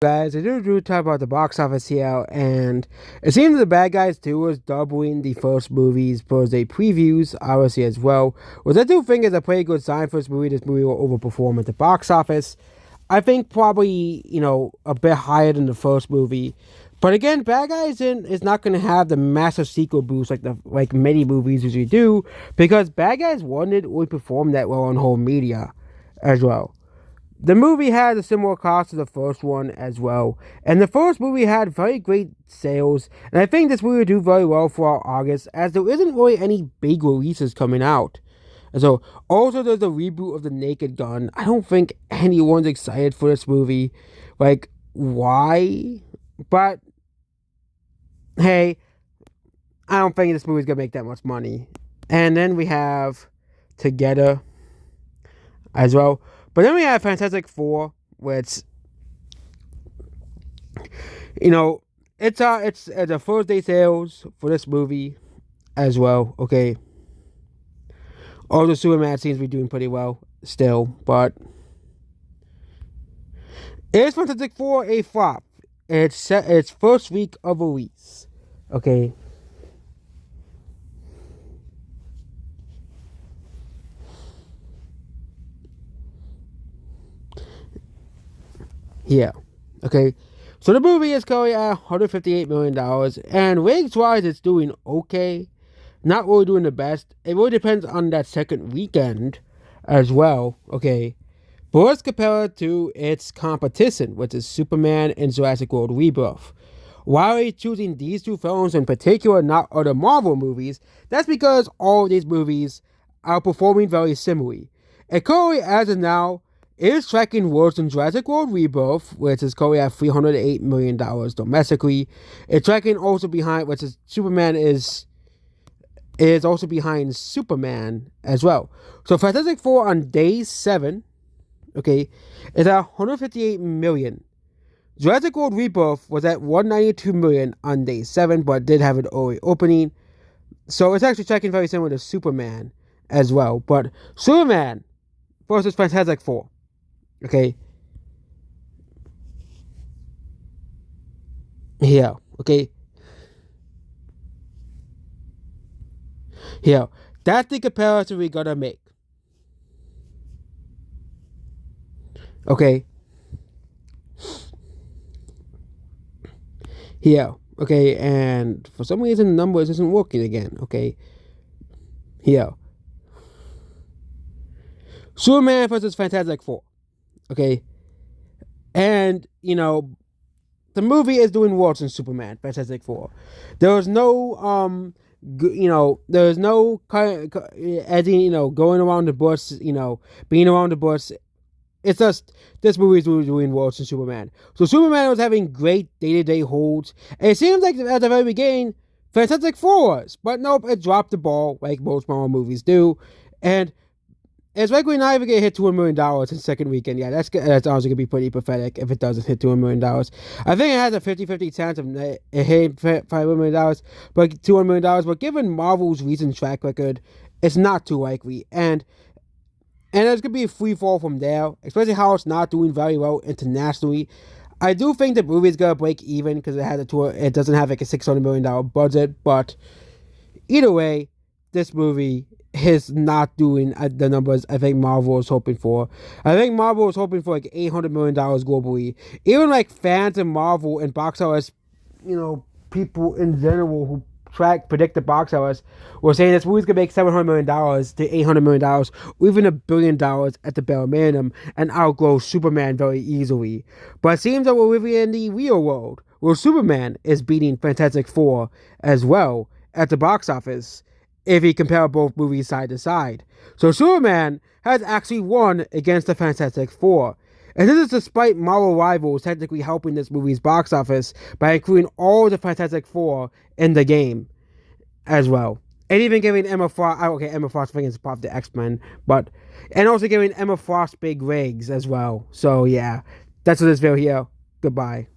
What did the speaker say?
Guys, I do talk about the box office here, and it seems the bad guys too was doubling the first movie's birthday previews, obviously as well. Which I do think is a pretty good sign for this movie. This movie will overperform at the box office. I think probably a bit higher than the first movie, but again, Bad Guys in is not going to have the massive sequel boost like many movies usually do, because Bad Guys 1 didn't really perform that well on home media as well. The movie had a similar cost to the first one as well, and the first movie had very great sales, and I think this movie will do very well for our August, as there isn't really any big releases coming out. And so, also there's a reboot of The Naked Gun. I don't think anyone's excited for this movie. Like, why? But, hey, I don't think this movie's gonna make that much money. And then we have Together as well. But then we have Fantastic Four, which, it's the first day sales for this movie as well. Okay, all the Superman seems to be doing pretty well still, but is Fantastic Four a flop? It's its first week of release. Okay. Yeah. Okay. So the movie is currently at $158 million, and ratings-wise, it's doing okay. Not really doing the best. It really depends on that second weekend as well. Okay. But let's compare it to its competition, which is Superman and Jurassic World Rebirth. Why are we choosing these two films in particular, not other Marvel movies? That's because all of these movies are performing very similarly. And currently, as of now, it is tracking worse than Jurassic World Rebirth, which is currently at $308 million domestically. It's tracking also behind, which is Superman is also behind Superman as well. So Fantastic Four on day 7, okay, is at 158 million. Jurassic World Rebirth was at 192 million on day 7, but did have an early opening. So it's actually tracking very similar to Superman as well. But Superman versus Fantastic Four. Okay. Here. Okay. Here. That's the comparison we gotta make. Okay. Here. Okay. And for some reason, the numbers isn't working again. Okay. Here. Superman versus Fantastic Four. Okay. And, the movie is doing worse than Superman, Fantastic Four. There was no, there was no, as in, going around the bush, being around the bush. It's just, this movie is doing worse than Superman. So Superman was having great day-to-day holds, and it seems like at the very beginning, Fantastic Four was. But nope, it dropped the ball, like most Marvel movies do. And it's likely not even going to hit $200 million in the second weekend. Yeah, that's honestly going to be pretty pathetic if it doesn't hit $200 million. I think it has a 50-50 chance of it hitting $500 million, but $200 million. But given Marvel's recent track record, it's not too likely. And there's going to be a free fall from there, especially how it's not doing very well internationally. I do think the movie is going to break even because it doesn't have like a $600 million budget. But either way, this movie is not doing the numbers I think Marvel was hoping for. I think Marvel was hoping for like $800 million globally. Even like fans of Marvel and box office, people in general who predict the box office were saying this movie's gonna make $700 million to $800 million, or even $1 billion at the bare minimum, and outgrow Superman very easily. But it seems that we're living in the real world, where Superman is beating Fantastic Four as well at the box office, if you compare both movies side to side. So Superman has actually won against the Fantastic Four. And this is despite Marvel rivals technically helping this movie's box office by including all the Fantastic Four in the game as well. And even giving Emma Frost, Emma Frost I think is part of the X-Men, and also giving Emma Frost big rigs as well. So yeah, that's what this video here. Goodbye.